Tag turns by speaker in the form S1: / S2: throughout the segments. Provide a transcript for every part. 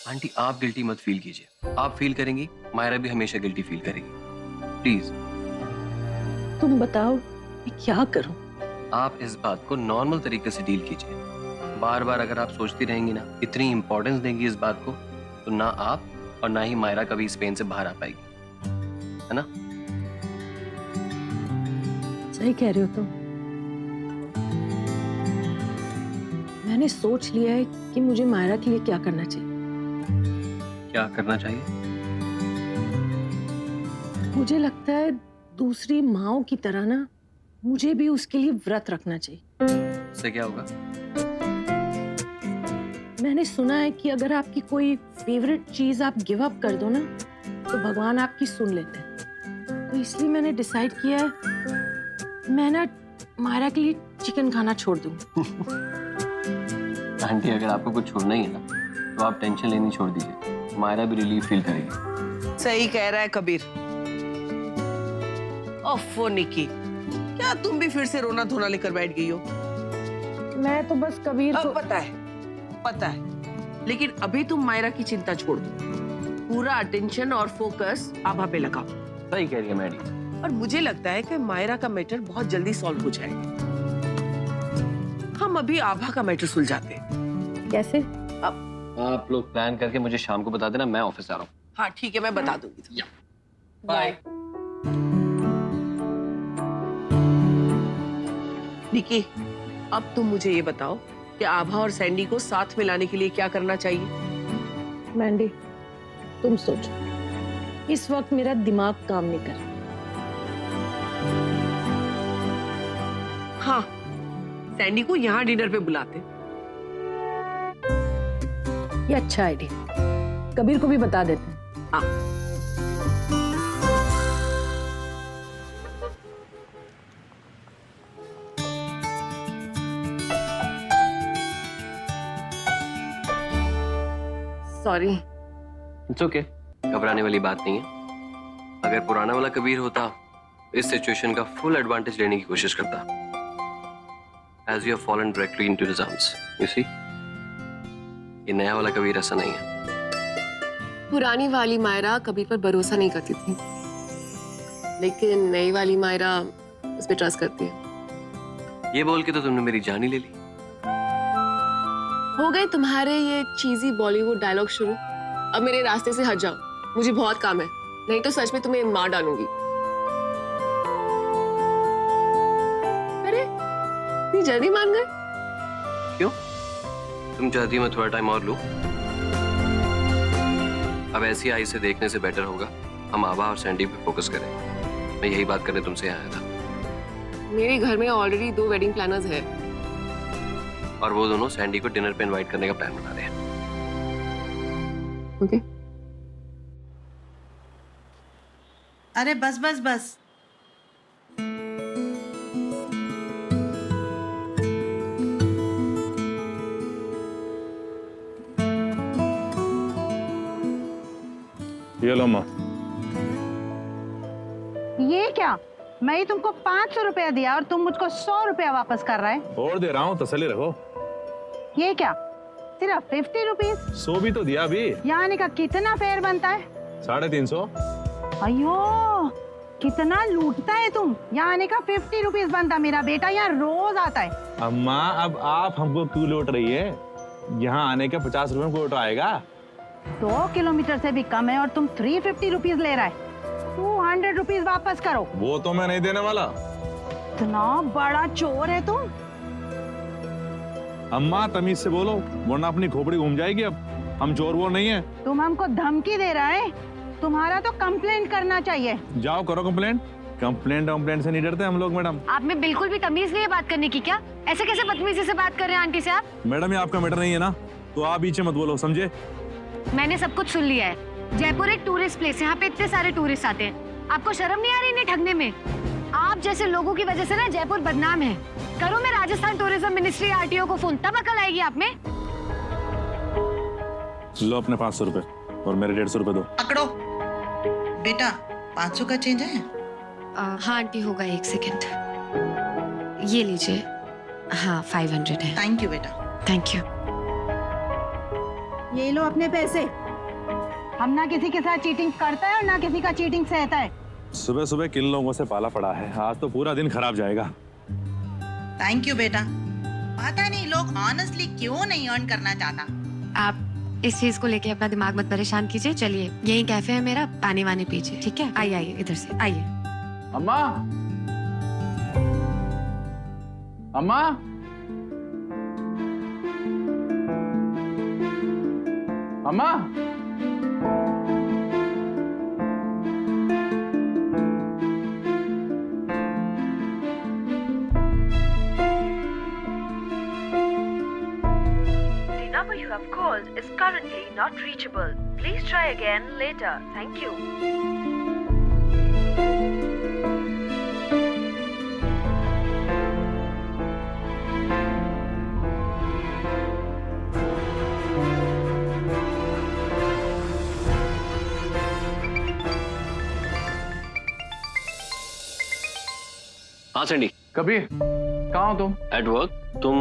S1: Aunty आप guilty मत feel कीजिए। आप फील करेंगी, मायरा भी हमेशा गिल्टी फील करेगी। प्लीज
S2: तुम बताओ मैं क्या करूं?
S1: आप इस बात को नॉर्मल तरीके से डील कीजिए। बार बार अगर आप सोचती रहेंगी ना, इतनी इंपॉर्टेंस देंगी इस बात को, तो ना आप और ना ही मायरा कभी इस पेन से बाहर आ पाएगी, है ना?
S2: सही कह रहे हो तुम। मैंने सोच लिया है कि मुझे मायरा के लिए क्या करना चाहिए।
S1: क्या करना चाहिए?
S2: मुझे लगता है दूसरी माँओं की तरह ना मुझे भी उसके लिए व्रत रखना चाहिए।
S1: इससे क्या होगा?
S2: मैंने सुना है कि अगर आपकी कोई फेवरेट चीज आप गिव अप कर दो ना, तो भगवान आपकी सुन लेते हैं। तो इसलिए मैंने डिसाइड किया है मैं ना मायरा के लिए चिकन खाना छोड़ दूँ।
S1: आंटी अगर आपको कुछ छोड़ना ही है ना, तो आप टेंशन लेनी छोड़ दीजिए। मायरा भी रिलीफ फील करेगी।
S3: सही कह रहा है कबीर। ओफो निकी, क्या तुम भी फिर से रोना धोना लेकर बैठ गई हो?
S2: मैं तो बस कबीर को...
S3: पता है, लेकिन अभी तुम मायरा की चिंता छोड़ दो। पूरा अटेंशन और फोकस आभा पे लगाओ।
S1: सही कह रही है मैडम।
S3: और मुझे लगता है कि मायरा का मैटर बहुत जल्दी सॉल्व हो जाएगा। हम अभी आभा का मैटर सुलझाते हैं।
S2: कैसे?
S1: आप लोग प्लान करके मुझे शाम को बता देना, मैं ऑफिस आ रहा हूँ।
S3: हाँ ठीक है, मैं बता दूंगी।
S1: बाय।
S3: निकी, अब तुम मुझे ये बताओ कि आभा और सैंडी को साथ में लाने के लिए क्या करना चाहिए?
S2: मैंडी, तुम सोचो। इस वक्त मेरा दिमाग काम नहीं कर रहा।
S3: हाँ, सैंडी को यहाँ डिनर पे बुलाते।
S2: ये अच्छा आइडिया। कबीर को भी बता देते हैं।
S3: हाँ। सॉरी।
S1: इट्स ओके, घबराने वाली बात नहीं है। अगर पुराना वाला कबीर होता, इस सिचुएशन का फुल एडवांटेज लेने की कोशिश करता। As you have fallen directly into his arms, you see? ये नया वाला कबीर ऐसा नहीं है।
S4: पुरानी वाली मायरा कबीर पर भरोसा नहीं करती थी, लेकिन नई वाली मायरा उस पर ट्रस्ट करती है।
S1: ये बोल के तो तुमने मेरी जान ही ले ली।
S4: हो गए तुम्हारे ये चीजी बॉलीवुड डायलॉग शुरू। अब मेरे रास्ते से हट जाओ, मुझे बहुत काम है, नहीं तो सच में तुम्हें मार डालूंगी। अरे इतनी जल्दी मान गए?
S1: क्यों? तुम चाहती हो मैं थोड़ा टाइम और लूं? अब ऐसी आई से देखने से बेटर होगा हम आभा और सैंडी पे फोकस करें। मैं यही बात करने तुमसे आया था।
S4: मेरे घर में ऑलरेडी 2 वेडिंग प्लानर्स है,
S1: और वो दोनों सैंडी को डिनर पे इनवाइट करने का प्लान बना रहे हैं।
S4: ओके?
S5: अरे बस बस बस।
S6: ये लो माँ।
S7: ये क्या? मैं ही तुमको 500 रुपया दिया और तुम मुझको 100 रुपया वापस कर रहे हैं।
S6: और दे रहा हूँ, तसल्ली रखो।
S7: ये क्या? सिर्फ 50 रुपीज?
S6: 100 भी तो दिया अभी।
S7: यानी का कितना फेयर बनता है?
S6: 350।
S7: अयो, कितना लूटता है तुम। यानी का 50 रुपीज बनता। मेरा बेटा यहाँ रोज आता है।
S6: अम्मा अब आप हमको क्यों लौट रही है? यहाँ आने के 50 रुपए में कोई ऑटो आएगा?
S7: 2 किलोमीटर से भी कम है और तुम 350 रुपीज ले रहा है। 200 रुपीज वापस करो।
S6: वो तो मैं नहीं देने वाला।
S7: इतना बड़ा चोर है तुम।
S6: अम्मा तमीज से बोलो, वरना अपनी खोपड़ी घूम जाएगी। अब हम चोर वो नहीं है।
S7: तुम हमको धमकी दे रहा है। तुम्हारा तो कंप्लेंट करना चाहिए।
S6: जाओ करो कंप्लेंट। कंप्लेंट से नहीं डरते हम लोग मैडम।
S8: आप में बिल्कुल भी तमीज नहीं है बात करने की क्या? ऐसे कैसे बदतमीजी से बात कर रहे हैं आंटी से आप?
S6: मैडम ये आपका मैटर नहीं है ना, तो आप पीछे मत बोलो, समझे?
S8: मैंने सब कुछ सुन लिया है। जयपुर एक टूरिस्ट प्लेस है, यहाँ पे इतने सारे टूरिस्ट आते हैं। आपको शर्म नहीं आ रही इन्हें ठगने में? आप जैसे लोगों की वजह से ना जयपुर बदनाम है। करो मैं राजस्थान टूरिज्म मिनिस्ट्री आरटीओ को फोन, तब अकल आएगी आप में।
S6: लो अपने 500 रुपए और मेरे 150 रुपए दो।
S5: पकड़ो बेटा, 500 का चेंज है।
S8: हाँ आंटी होगा, 1 सेकेंड। ये लीजिए। हाँ 500 है।
S5: थैंक यू बेटा।
S8: Thank you.
S7: ये लो अपने पैसे। हम ना किसी के साथ चीटिंग करता है और ना किसी का चीटिंग सहता है।
S6: सुबह सुबह किन लोगों से पाला पड़ा है, आज तो पूरा दिन खराब जाएगा।
S5: थैंक यू बेटा। पता नहीं लोग ऑनेस्टली क्यों नहीं अर्न करना चाहता।
S8: आप इस चीज को लेके अपना दिमाग मत परेशान कीजिए। चलिए, यही कैफे है मेरा, पानी वानी पीजिए, ठीक है? आइए आइए, इधर से आइए।
S9: अम्मा, अम्मा, अम्मा,
S10: The number you have called is currently not reachable. Please try again later. Thank you.
S1: हाँ सैंडी।
S9: कबीर, कहाँ हो तुम?
S1: At work. तुम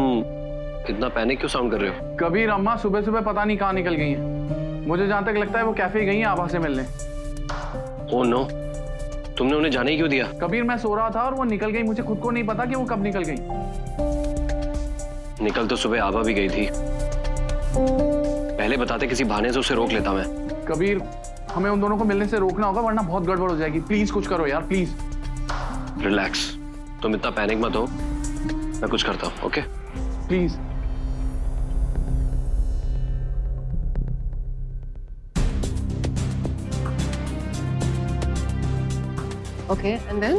S1: इतना पैनिक क्यों साउंड कर रहे हो?
S9: कबीर, अम्मा सुबह सुबह पता नहीं कहाँ निकल गई हैं। मुझे जहाँ तक लगता है वो कैफे गई हैं आभा से मिलने।
S1: ओह नो, तुमने उन्हें जाने ही क्यों दिया?
S9: कबीर, मैं सो रहा था और वो निकल गई। मुझे खुद को नहीं पता कि वो कब निकल गई।
S1: निकल तो सुबह आभा भी गई थी। पहले बताते, किसी बहाने से उसे रोक लेता मैं।
S9: कबीर, हमें उन दोनों को मिलने से रोकना होगा वरना बहुत गड़बड़ हो जाएगी। प्लीज कुछ करो यार, प्लीज।
S1: रिलैक्स, तुम इतना पैनिक मत हो, मैं कुछ करता हूँ। Okay
S9: please.
S4: Okay, and then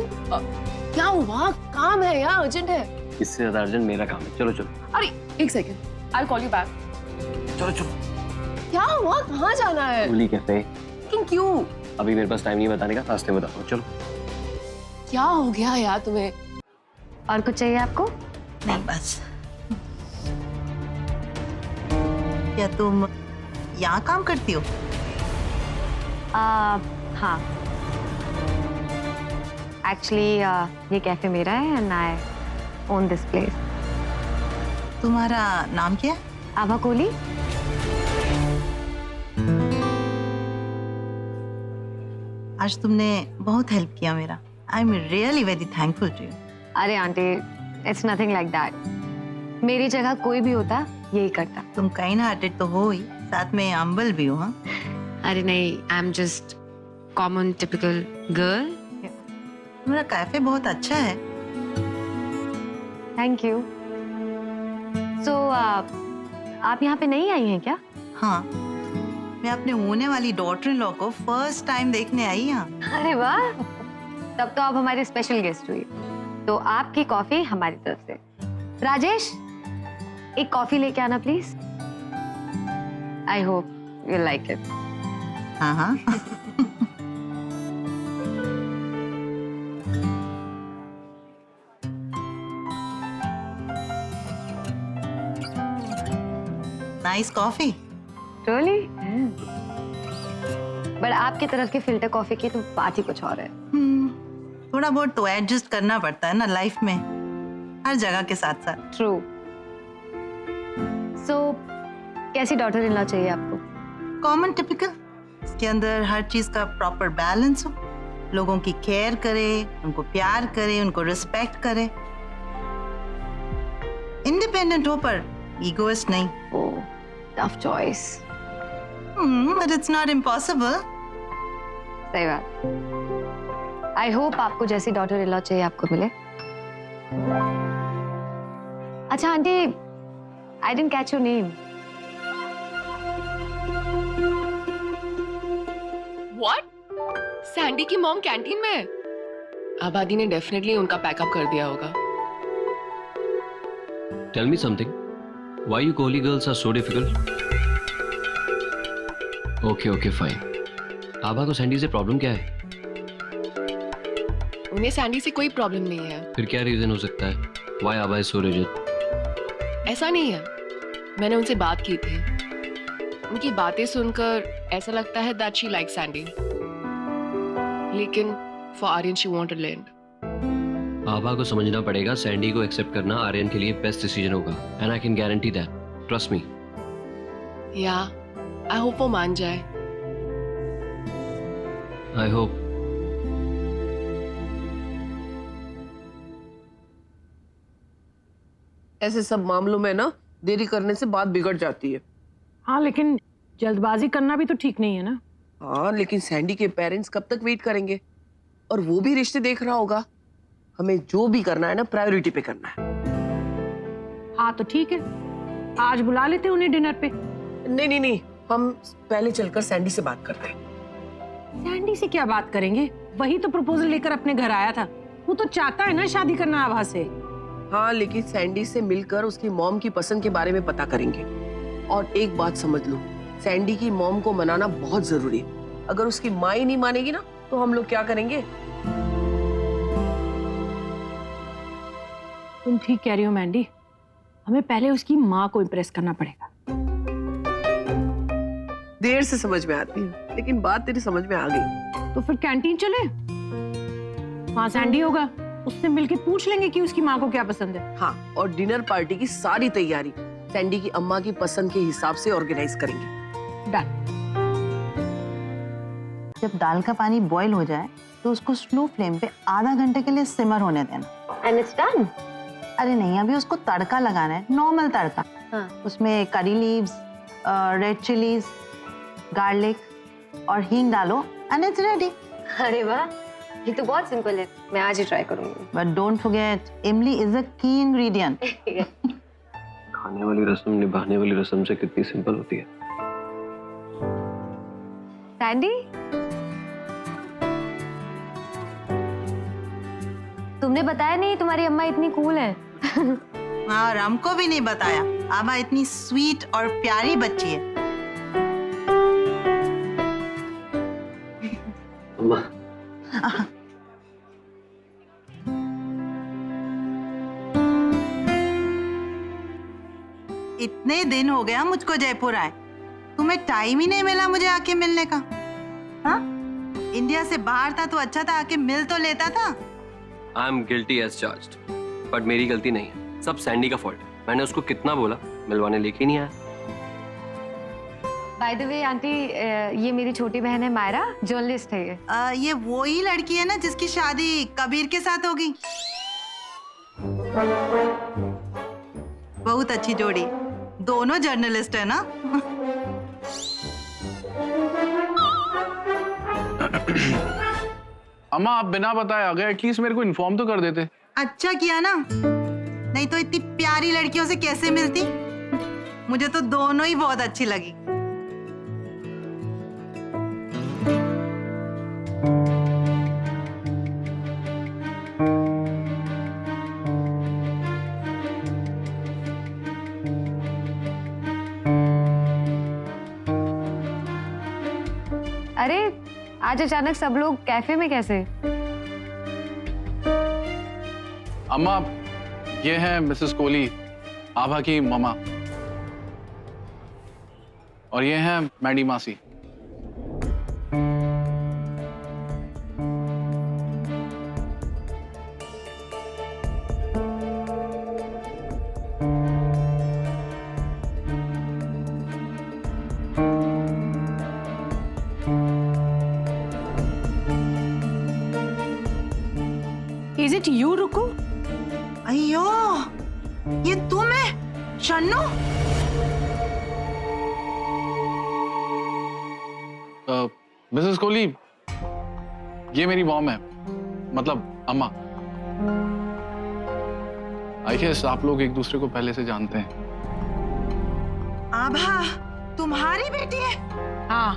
S4: क्या हुआ? काम है यार, अर्जेंट है।
S1: इससे ज्यादा अर्जेंट मेरा काम है। चलो चलो।
S4: अरे एक second, I will call you back.
S1: चलो चलो।
S4: क्या हुआ? कहाँ जाना है?
S1: गोली कैफे।
S4: लेकिन क्यों?
S1: अभी मेरे पास टाइम नहीं बताने का, रास्ते में बताऊँ। चलो।
S4: क्या हो गया यार तुम्हें?
S8: और कुछ चाहिए आपको?
S5: नहीं बस। क्या तुम यहाँ काम करती हो?
S8: हाँ, एक्चुअली ये कैफे मेरा है and I own this place.
S5: तुम्हारा नाम क्या है?
S8: आभा कोहली।
S5: आज तुमने बहुत हेल्प किया मेरा। I am really very thankful to you.
S8: अरे aunty, it's nothing like that. मेरी जगह कोई भी होता यही करता।
S5: तुम काइंड हार्टेड तो हो ही, साथ में हम्बल भी हो। हाँ,
S8: अरे नहीं, I am just common typical girl.
S5: तुम्हारा कैफे बहुत अच्छा है।
S8: Thank you. सो आप यहाँ पे नहीं आई हैं क्या?
S5: हाँ, मैं अपने होने वाली डॉटर इन लॉ को फर्स्ट टाइम देखने आई यहाँ।
S8: अरे वाह, तब तो आप हमारी स्पेशल गेस्ट हुई। तो आपकी कॉफी हमारी तरफ से। राजेश, एक कॉफी लेके आना please. I hope you like it.
S5: हाँ हाँ। Nice coffee.
S8: रियली? बट आपकी तरफ की फिल्टर कॉफी की तो बात ही कुछ और है।
S5: थोड़ा बहुत तो एडजस्ट करना पड़ता है ना लाइफ में, हर जगह के साथ साथ।
S8: ट्रू। सो कैसी डॉटर इन लॉ चाहिए आपको?
S5: कॉमन टिपिकल, इसके अंदर हर चीज का प्रॉपर बैलेंस हो, लोगों की केयर करे, उनको प्यार करे, उनको रिस्पेक्ट करे, इंडिपेंडेंट हो पर ईगोइस्ट नहीं।
S8: Oh, tough choice.
S5: But it's not impossible.
S8: सही बात। आई होप आपको जैसी डॉटर इन लॉ चाहिए आपको मिले। अच्छा aunty, I didn't catch your name.
S4: What? Sandy की मॉम कैंटीन में है? आबादी ने डेफिनेटली उनका पैकअप कर दिया होगा।
S1: Tell me something, why you Kohli girls are so difficult? Okay okay fine. Abha को सैंडी से प्रॉब्लम क्या है?
S4: उन्हें सैंडी से कोई प्रॉब्लम नहीं है।
S1: फिर क्या रीजन हो सकता है? Why Abha is so rigid?
S4: ऐसा नहीं है, मैंने उनसे बात की थी। उनकी बातें सुनकर ऐसा लगता है दैट शी लाइक्स सैंडी, लेकिन for Aryan she wanted land.
S1: Abha को समझना पड़ेगा, सैंडी को एक्सेप्ट करना आर्यन के लिए बेस्ट डिसीजन होगा, and I can guarantee that, trust me.
S4: या आई होप वो मान जाए।
S1: I hope.
S3: ऐसे सब मामलों में ना देरी करने से बात बिगड़ जाती है।
S2: हाँ लेकिन जल्दबाजी करना भी तो ठीक नहीं है ना।
S3: हाँ लेकिन सैंडी के पेरेंट्स कब तक वेट करेंगे, और वो भी रिश्ते देख रहा होगा। हमें जो भी करना है ना प्रायोरिटी पे करना है।
S2: हाँ तो ठीक है, आज बुला लेते उन्हें डिनर पे।
S3: नहीं नहीं नहीं, हम पहले चलकर सैंडी से बात करते हैं।
S2: सैंडी से क्या बात करेंगे, वही तो प्रपोजल लेकर अपने घर आया था। वो तो चाहता है ना शादी करना आभा से।
S3: हाँ लेकिन सैंडी से मिलकर उसकी मॉम की पसंद के बारे में पता करेंगे। और एक बात समझ लो, सैंडी की मॉम को मनाना बहुत जरूरी है। अगर उसकी माँ ही नहीं मानेगी ना तो हम लोग क्या करेंगे।
S2: तुम ठीक कह रही हो मैंडी, हमें पहले उसकी माँ को इम्प्रेस करना पड़ेगा।
S3: देर से समझ में आती है लेकिन बात तेरी समझ में आ गई।
S2: तो फिर कैंटीन चले, वहाँ सैंडी होगा, उससे मिलके पूछ लेंगे कि उसकी माँ को क्या पसंद है।
S3: हाँ, और डिनर पार्टी की सारी तैयारी सैंडी की अम्मा की पसंद के हिसाब से ऑर्गेनाइज करेंगे।
S2: डन।
S5: जब दाल का पानी बॉईल हो जाए तो उसको स्लो फ्लेम पे आधा घंटे के लिए सिमर होने देना।
S8: And it's done.
S5: अरे नहीं, अभी उसको तड़का लगाना है, नॉर्मल तड़का।
S8: हाँ।
S5: उसमें curry leaves, red chillies, garlic और हींग डालो एंड इट्स रेडी।
S8: अरे वाह, ये तो बहुत सिंपल है, मैं आज ही ट्राई करूंगी।
S5: बट डोंट फॉरगेट, इमली इज अ की इंग्रेडिएंट।
S1: खाने वाली रस्म निभाने वाली रस्म से कितनी सिंपल होती है।
S8: सैंडी, तुमने बताया नहीं तुम्हारी अम्मा इतनी कूल है।
S5: हाँ, और हमको भी नहीं बताया, आभा इतनी स्वीट और प्यारी बच्ची है।
S1: अम्मा,
S5: इतने दिन हो गया मुझको जयपुर आए, तुम्हें टाइम ही नहीं मिला मुझे आके मिलने का। हाँ, इंडिया से बाहर था तो अच्छा था, आके मिल तो लेता था।
S1: I am guilty as charged, but मेरी गलती नहीं है, सब सैंडी का फॉल्ट है। मैंने उसको कितना बोला, मिलवाने लेके ही नहीं आया।
S8: बाय द वे आंटी, ये मेरी छोटी बहन है मायरा, जर्नलिस्ट है ये।
S5: ये वो ही लड़की है ना जिसकी शादी कबीर के साथ होगी। बहुत अच्छी जोड़ी, दोनों जर्नलिस्ट है ना।
S9: अम्मा आप बिना बताए आ गए, एटलीस्ट मेरे को इन्फॉर्म तो कर देते।
S5: अच्छा किया ना, नहीं तो इतनी प्यारी लड़कियों से कैसे मिलती। मुझे तो दोनों ही बहुत अच्छी लगी।
S8: अरे आज अचानक सब लोग कैफे में कैसे?
S9: अम्मा ये है मिसेस कोहली, आभा की ममा, और ये है मैडी मासी।
S2: इज इट यू रुको?
S5: अयो, ये तुम है शन्नू?
S9: मिसेस कोहली, ये मेरी मॉम है, मतलब अम्मा। आई गेस आप लोग एक दूसरे को पहले से जानते हैं।
S5: आभा तुम्हारी बेटी है?
S2: हाँ।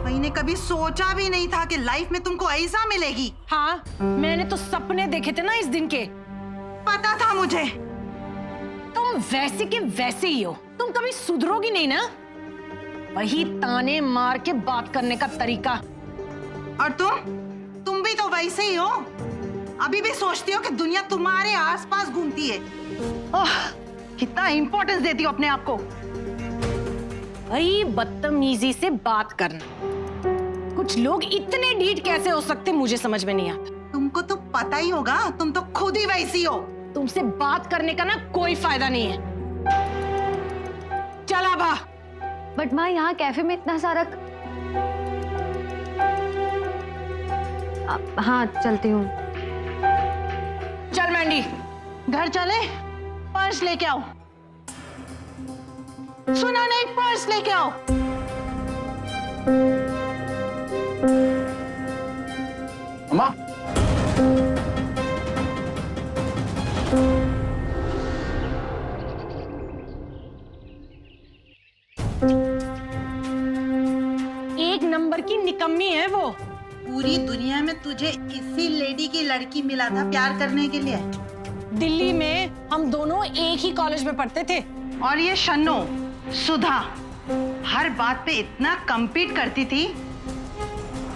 S5: मैंने कभी सोचा भी नहीं था कि लाइफ में तुमको ऐसा मिलेगी।
S2: हाँ, मैंने तो सपने देखे थे ना इस दिन के।
S5: पता था मुझे।
S2: तुम वैसे के वैसे ही हो, तुम कभी सुधरोगी नहीं ना। वही ताने मार के बात करने का तरीका।
S5: और तुम भी तो वैसे ही हो। अभी भी सोचती हो कि दुनिया तुम्हारे आसपास घूमती है।
S2: कितना इंपॉर्टेंस देती हो अपने आप को। भाई बदतमीजी से बात करना। कुछ लोग इतने ढीठ कैसे हो सकते मुझे समझ में नहीं आता।
S5: तुमको तो पता ही होगा, तुम तो खुद ही वैसी हो।
S2: तुमसे बात करने का ना कोई फायदा नहीं है। चल आभा,
S8: बट माँ यहाँ कैफे में इतना सारा हाँ चलती हूँ।
S7: चल मैंडी, घर चले, पर्स लेके आओ। सुना नहीं, पर्स लेके आओ।
S9: अम्मा,
S2: एक नंबर की निकम्मी है वो।
S5: पूरी दुनिया में तुझे इसी लेडी की लड़की मिला था प्यार करने के लिए।
S2: दिल्ली में हम दोनों एक ही कॉलेज में पढ़ते थे।
S5: और ये शन्नो, सुधा, हर बात पे इतना कम्पीट करती थी।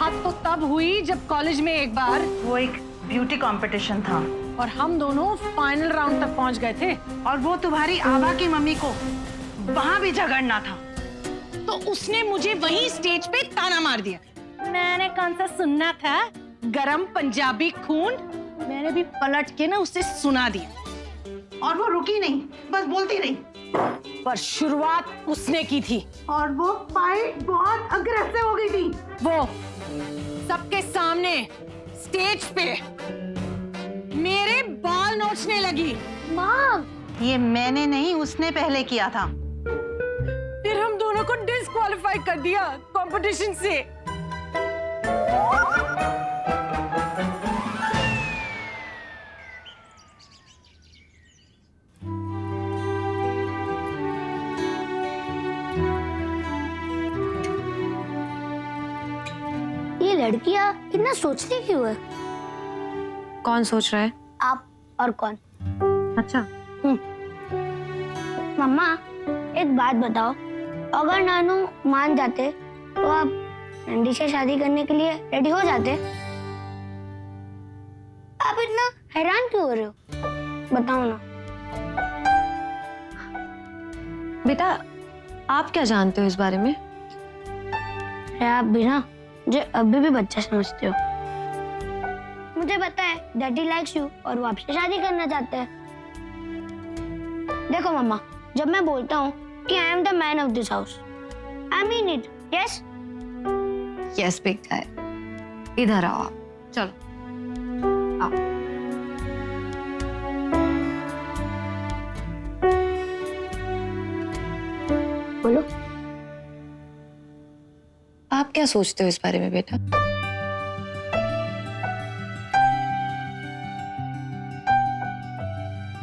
S2: हद तो तब हुई जब कॉलेज में एक बार
S5: वो एक ब्यूटी कंपटीशन था
S2: और हम दोनों फाइनल राउंड तक पहुंच गए थे।
S5: और वो तुम्हारी आभा की मम्मी को वहां भी झगड़ना था,
S2: तो उसने मुझे वहीं स्टेज पे ताना मार दिया। मैंने कौन सा सुनना था, गरम पंजाबी खून। मैंने भी पलट के ना उसे सुना दिया।
S5: और वो रुकी नहीं, बस बोलती रही।
S2: पर शुरुआत उसने की थी
S5: और वो फाइट बहुत अग्रेसिव हो गई थी।
S2: वो सबके सामने स्टेज पे मेरे बाल नोचने लगी।
S8: माँ
S5: ये मैंने नहीं, उसने पहले किया था।
S2: फिर हम दोनों को डिस्क्वालीफाई कर दिया कंपटीशन से।
S8: ये लड़कियाँ इतना सोचती क्यों है?
S4: कौन सोच रहा है?
S8: आप और कौन?
S4: अच्छा,
S8: मम्मा एक बात बताओ, अगर नानू मान जाते तो आप नंदी से शादी करने के लिए रेडी हो जाते? आप इतना हैरान क्यों हो रहे हो, बताओ ना।
S4: बेटा आप क्या जानते हो इस बारे में?
S8: अरे आप भी ना मुझे अभी भी बच्चा समझते हो। मुझे पता है डैडी लाइक्स यू और वो आपसे शादी करना चाहते हैं। देखो मम्मा, जब मैं बोलता हूँ कि I am the man of this house, I mean it. Yes
S4: yes big guy, इधर आओ आप, चलो आओ।
S8: बोलो।
S4: आप क्या सोचते हो इस बारे में बेटा?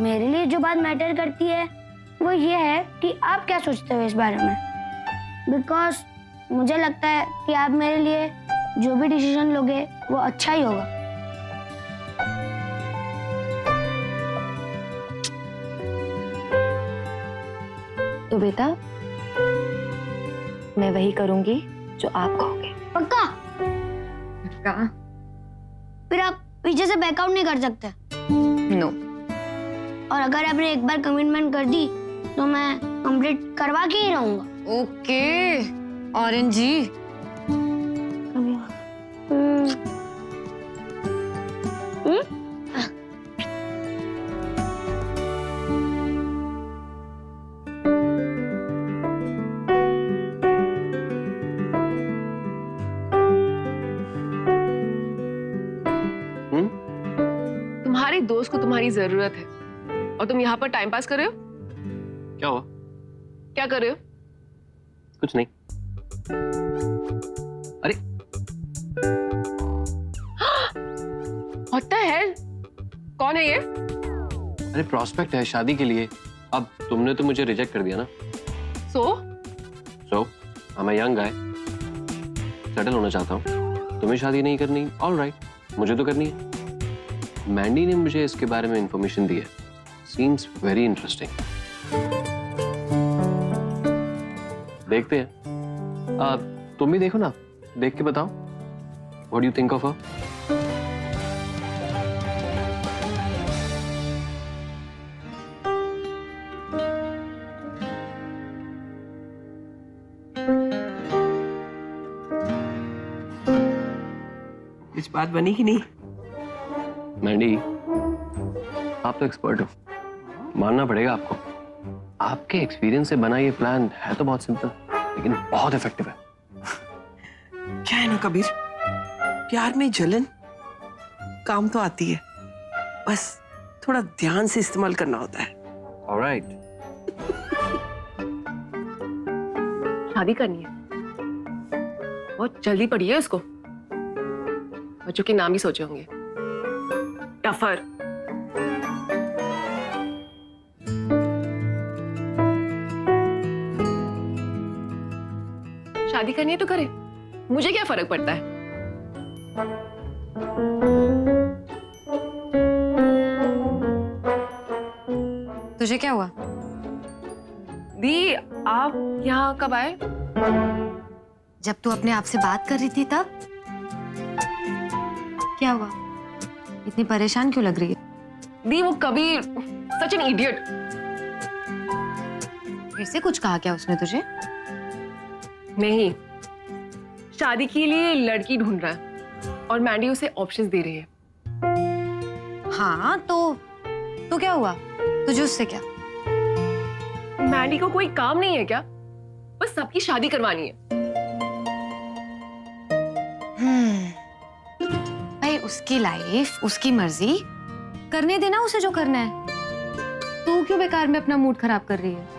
S8: मेरे लिए जो बात मैटर करती है वो ये है कि आप क्या सोचते हो इस बारे में। बिकॉज मुझे लगता है कि आप मेरे लिए जो भी डिसीजन लोगे वो अच्छा ही होगा।
S4: तो बेटा मैं वही करूंगी जो आप कहोगे।
S8: पक्का?
S4: पक्का?
S8: फिर आप पीछे से बैकआउट नहीं कर सकते।
S4: नो।
S8: और अगर आपने एक बार कमिटमेंट कर दी तो मैं कंप्लीट करवा के ही रहूंगा।
S4: ओके ऑरेंज जी। तुम्हारे दोस्त को तुम्हारी जरूरत है और तुम यहाँ पर टाइम पास कर रहे हो।
S1: क्या हुआ?
S4: क्या कर रहे हो?
S1: कुछ नहीं। अरे
S4: What the hell? कौन है ये?
S1: अरे प्रॉस्पेक्ट है शादी के लिए। अब तुमने तो मुझे रिजेक्ट कर दिया ना।
S4: सो
S1: मैं यंग गाय, सेटल होना चाहता हूँ। तुम्हें शादी नहीं करनी, ऑलराइट, मुझे तो करनी है। मैंडी ने मुझे इसके बारे में इंफॉर्मेशन दी है। Seems very interesting. देखते हैं। तुम भी देखो ना, देख के बताओ। What do you think of her?
S3: कुछ बात बनी कि नहीं?
S1: मैंडी, आप तो एक्सपर्ट हो, मानना पड़ेगा आपको। आपके एक्सपीरियंस से बना ये प्लान है तो बहुत सिंपल, लेकिन बहुत इफेक्टिव है।
S3: क्या है ना कबीर, प्यार में जलन काम तो आती है, बस थोड़ा ध्यान से इस्तेमाल करना होता है।
S1: ऑलराइट।
S4: शादी करनी है, बहुत जल्दी पड़ी है उसको। बच्चों के नाम ही सोचे होंगे, टफर। शादी करनी है तो करे, मुझे क्या फर्क पड़ता है।
S8: तुझे क्या हुआ?
S4: दी, आप यहाँ कब आए?
S8: जब तू अपने आप से बात कर रही थी तब। क्या हुआ? इतनी परेशान क्यों लग रही है?
S4: दी, वो कबीर सच एन इडियट।
S8: फिर से कुछ कहा क्या उसने तुझे?
S4: नहीं, शादी के लिए लड़की ढूंढ रहा है और मैंडी उसे ऑप्शंस दे रही है।
S8: हाँ तो क्या हुआ? तुझे उससे क्या?
S4: मैंडी को कोई काम नहीं है क्या? बस सबकी शादी करवानी है।
S8: भाई उसकी लाइफ, उसकी मर्जी, करने देना उसे जो करना है। तू क्यों बेकार में अपना मूड खराब कर रही है?